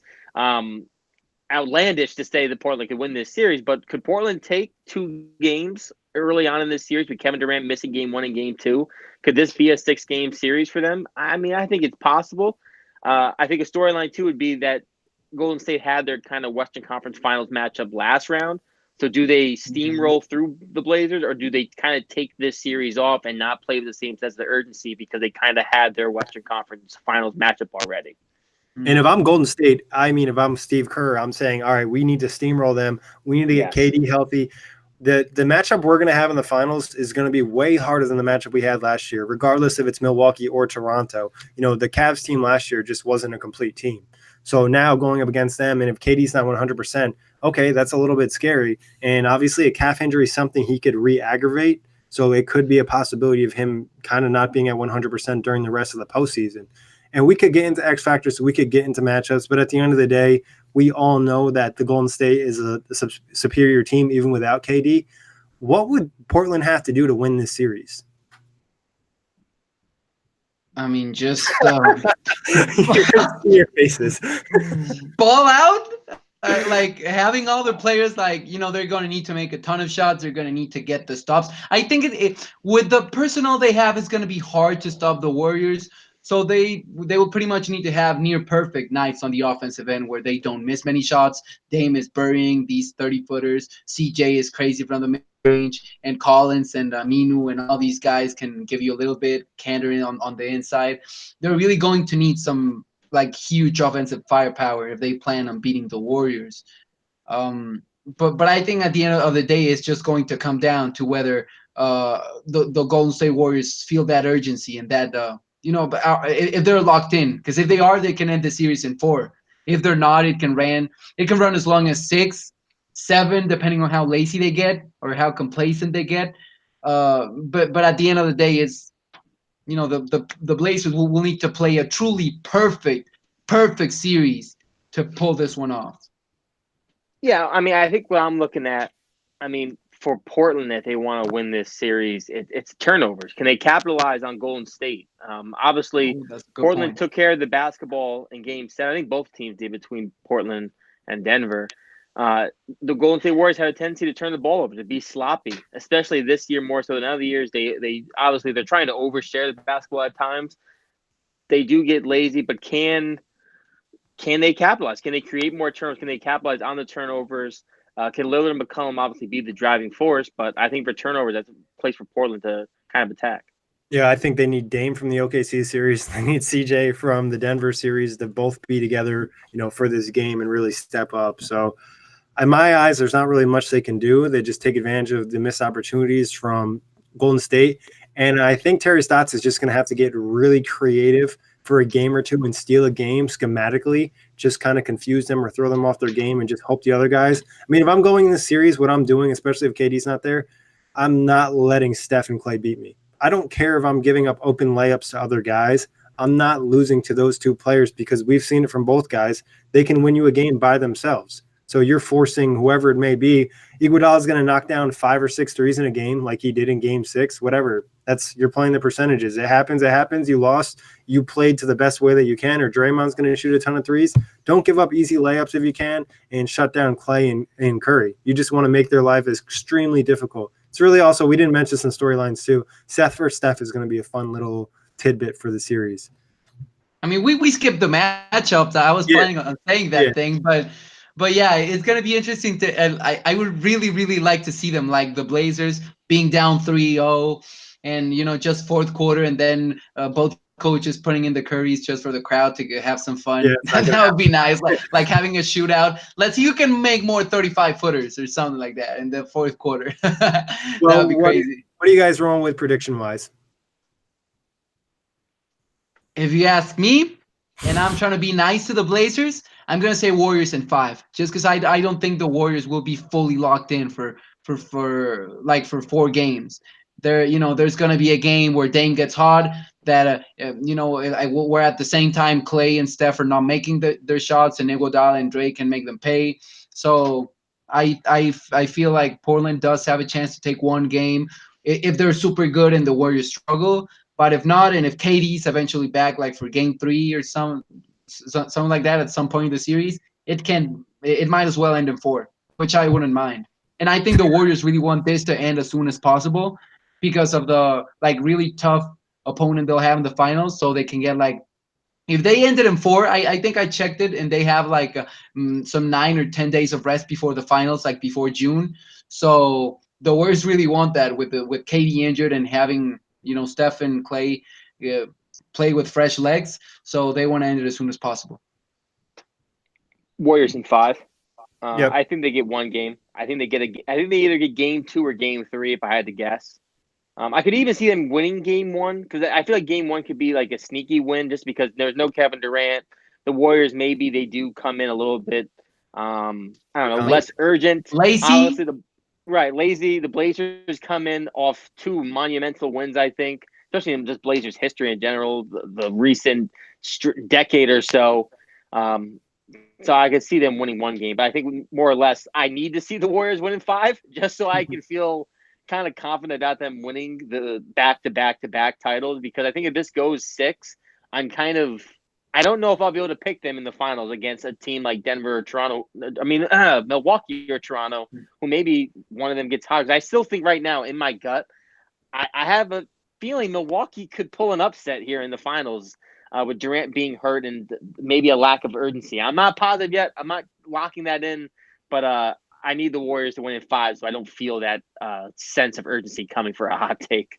outlandish to say that Portland could win this series, but could Portland take 2 games early on in this series with Kevin Durant missing Game 1 and Game 2? Could this be a 6-game series for them? I mean, I think it's possible. I think a storyline, too, would be that Golden State had their kind of Western Conference Finals matchup last round. So do they steamroll through the Blazers, or do they kind of take this series off and not play with the same sense of urgency because they kind of had their Western Conference Finals matchup already? And if I'm Golden State, if I'm Steve Kerr, I'm saying, all right, we need to steamroll them. We need to get KD healthy. The matchup we're going to have in the finals is going to be way harder than the matchup we had last year, regardless if it's Milwaukee or Toronto. The Cavs team last year just wasn't a complete team. So now going up against them, and if KD's not 100%, okay, that's a little bit scary. And obviously a calf injury is something he could re-aggravate. So it could be a possibility of him kind of not being at 100% during the rest of the postseason. And we could get into X factors, we could get into matchups, but at the end of the day, we all know that the Golden State is a superior team even without KD. What would Portland have to do to win this series? I mean, just your faces. Ball out. Like having all the players, they're going to need to make a ton of shots. They're going to need to get the stops. I think it with the personnel they have, it's going to be hard to stop the Warriors. So they will pretty much need to have near perfect nights on the offensive end where they don't miss many shots. Dame is burying these 30-footers. CJ is crazy from the mid-range. And Collins and Aminu and all these guys can give you a little bit candor on the inside. They're really going to need some huge offensive firepower if they plan on beating the Warriors. But I think at the end of the day, it's just going to come down to whether the Golden State Warriors feel that urgency and that if they're locked in, because if they are, they can end the series in 4. If they're not, it can run as long as 6, 7, depending on how lazy they get or how complacent they get. But at the end of the day, it's the Blazers will need to play a truly perfect series to pull this one off. Yeah, I mean, I think what I'm looking at, for Portland, if they want to win this series, it's turnovers. Can they capitalize on Golden State? Obviously, Portland took care of the basketball in Game 7. I think both teams did between Portland and Denver. The Golden State Warriors had a tendency to turn the ball over, to be sloppy, especially this year more so than other years. They obviously they're trying to overshare the basketball at times. They do get lazy, but can they capitalize? Can they create more turnovers? Can they capitalize on the turnovers? Can Lillard and McCollum obviously be the driving force? But I think for turnovers, that's a place for Portland to kind of attack. Yeah, I think they need Dame from the OKC series. They need CJ from the Denver series to both be together, for this game and really step up. So in my eyes, there's not really much they can do. They just take advantage of the missed opportunities from Golden State. And I think Terry Stotts is just going to have to get really creative for a game or two and steal a game schematically, just kind of confuse them or throw them off their game and just hope the other guys. I mean, if I'm going in this series, what I'm doing, especially if KD's not there, I'm not letting Steph and Klay beat me. I don't care if I'm giving up open layups to other guys. I'm not losing to those two players because we've seen it from both guys. They can win you a game by themselves. So you're forcing whoever it may be. Iguodala is going to knock down 5 or 6 threes in a game like he did in game 6, whatever. You're playing the percentages. It happens. You lost. You played to the best way that you can, or Draymond's going to shoot a ton of threes. Don't give up easy layups if you can and shut down Klay and Curry. You just want to make their life extremely difficult. It's really also, we didn't mention some storylines too. Seth versus Steph is going to be a fun little tidbit for the series. I mean, we skipped the matchups. I was planning on saying that thing, but yeah, it's gonna be interesting to. And I would really, really like to see them, like the Blazers being down 3-0, and just fourth quarter, and then both coaches putting in the Currys just for the crowd to have some fun. Yeah, that would be nice, like having a shootout. Let's see who can make more 35-footers or something like that in the fourth quarter. That would be crazy. What are you guys wrong with prediction wise? If you ask me, and I'm trying to be nice to the Blazers, I'm gonna say Warriors in 5, just because I don't think the Warriors will be fully locked in for 4 games. There's gonna be a game where Dame gets hot. That we're at the same time Klay and Steph are not making their shots, and Iguodala and Drake can make them pay. So I feel like Portland does have a chance to take one game if they're super good and the Warriors struggle. But if not, and if KD's eventually back, like for game 3 or something like that at some point in the series, it might as well end in 4, which I wouldn't mind. And I think the Warriors really want this to end as soon as possible because of the really tough opponent they'll have in the finals, so they can get if they ended in 4, I think I checked it, and they have some 9 or 10 days of rest before the finals, like before June. So the Warriors really want that with KD injured and having Steph and Klay play with fresh legs, so they want to end it as soon as possible. Warriors in 5. Yep. I think they get one game. I think they either get game 2 or game 3 if I had to guess. I could even see them winning game 1 because I feel like game 1 could be like a sneaky win just because there's no Kevin Durant. The Warriors, maybe they do come in a little bit, I don't know, less urgent. Lazy. Honestly, lazy. The Blazers come in off 2 monumental wins, I think, especially in just Blazers history in general, the recent decade or so. So I could see them winning one game, but I think more or less I need to see the Warriors winning 5 just so I can feel kind of confident about them winning the back-to-back titles, because I think if this goes 6, I don't know if I'll be able to pick them in the finals against a team like Denver or Toronto. I mean, Milwaukee or Toronto, who maybe one of them gets hot. I still think right now in my gut, I have a feeling Milwaukee could pull an upset here in the finals with Durant being hurt and maybe a lack of urgency. I'm not positive yet. I'm not locking that in, but I need the Warriors to win in 5 so I don't feel that sense of urgency coming for a hot take.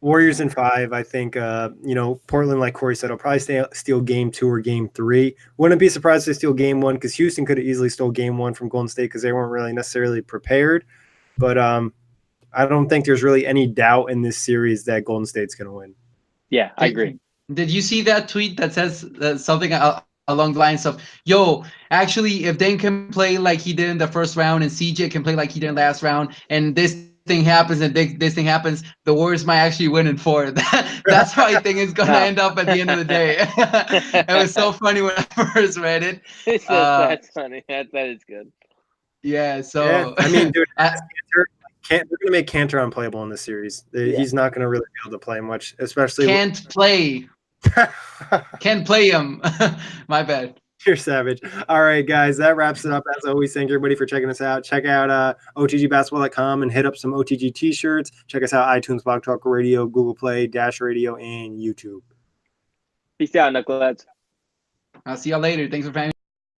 Warriors in 5. I think, Portland, like Kory said, will probably steal game 2 or game 3. Wouldn't be surprised if they steal game 1 because Houston could have easily stole game 1 from Golden State because they weren't really necessarily prepared. But I don't think there's really any doubt in this series that Golden State's going to win. Yeah, I agree. Did you see that tweet that says something along the lines of, actually, if Dame can play like he did in the first round and CJ can play like he did in the last round, and this thing happens and this thing happens, the Warriors might actually win in 4. That's how I think it's going to end up at the end of the day. It was so funny when I first read it. That's funny. That is good. Yeah, so. Yeah, I mean, dude, they're going to make Cantor unplayable in this series. He's not going to really be able to play much, especially. Can't play him. My bad. You're savage. All right, guys, that wraps it up. As always, thank everybody for checking us out. Check out otgbasketball.com and hit up some OTG t-shirts. Check us out iTunes, Blog Talk Radio, Google Play, Dash Radio, and YouTube. Peace out, knuckleheads. I'll see y'all later. Thanks for playing.